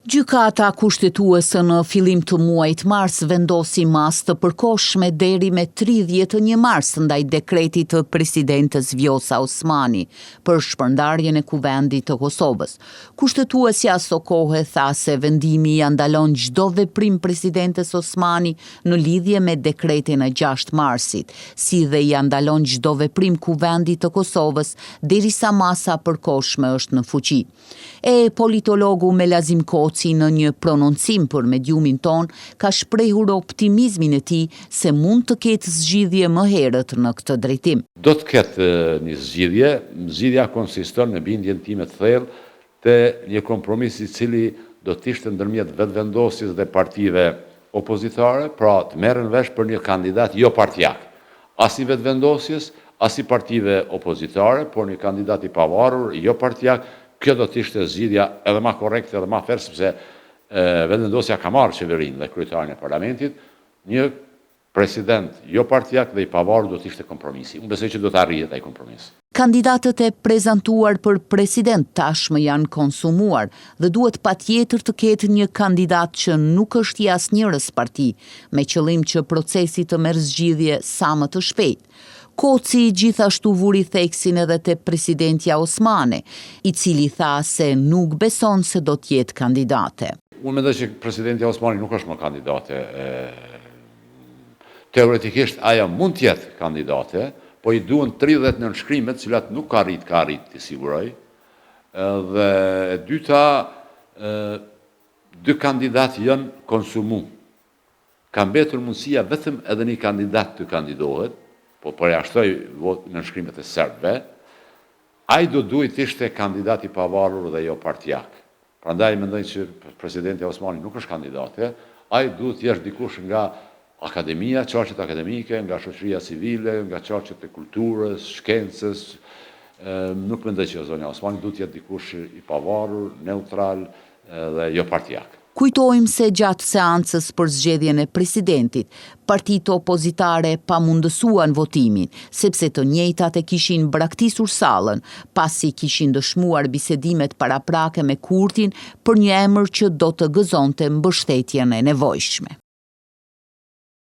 Gjykata kushtetuese në fillim të muajit mars vendosi masë të përkohshme deri me 31 mars ndaj dekretit të presidentes Vjosa Osmani për shpërndarjen e kuvendit të Kosovës. Kushtetuesja aso kohë tha se vendimi ja ndalon çdo veprim presidentes Osmani në lidhje me dekretin e 6 marsit, si dhe ja ndalon çdo veprim kuvendit të Kosovës derisa masa përkohshme është në fuqi. Politologu Melazim Koci në një prononcim për mediumin ton ka shprehur optimizmin e tij se mund të ketë zgjidhje më herët në këtë drejtim. Do të ketë një zgjidhje, zgjidhja konsiston në bindjen time të thellë te një kompromis i cili do të ishte ndërmjet vetëvendosjes dhe partive opozitare, pra të merren vesh për një kandidat jo partijak, as i vetëvendosjes, as i partive opozitare, por një kandidat i pavarur, jo partijak. Kjo do të ishte zgjidhja edhe më korrekte edhe më fair, sepse vetëvendosja ka marrë qeverinë dhe kryetarin e parlamentit, një president jo partijak dhe i pavarur do të ishte kompromisi. Unë besoj që do të arrihet ai kompromis. Kandidatët e prezantuar për president tashmë janë konsumuar dhe duhet patjetër të ketë një kandidat që nuk është i asnjërs parti, me qëllim që procesi të merr zgjidhje sa më të shpejtë. Koci gjithashtu vuri theksin edhe te presidentja Osmane, i cili tha se nuk beson se do të jetë kandidate. Unë mendoj që presidentja Osmani nuk është më kandidate. Teoretikisht ajo mund të jetë kandidate, po i duhen 30 nënshkrimet, cilat nuk ka arrit të siguroj. Dhe e dyta, dy kandidatë janë konsumu. Ka mbetur mundësia vetëm edhe një kandidat të kandidohet, po përjashtoj nënshkrimet e serbëve, ai do duhet ishte kandidat i pavarur dhe jo partijak. Prandaj mendoj që presidenti Osmani nuk është kandidate, ai duhet të jesh dikush nga akademia, çarqet akademike, nga shoqëria civile, nga çarqet e kulturës, shkencës. Nuk mendoj që zonja Osmani duhet të jetë dikush i pavarur, neutral dhe jo partijak. Kujtojmë se gjatë seancës për zgjedhjen e presidentit, partitë opozitare pamundësuan votimin, sepse të njëjtat e kishin braktisur sallën, pasi kishin dëshmuar bisedimet paraprake me Kurtin për një emër që do të gëzonte mbështetjen e nevojshme.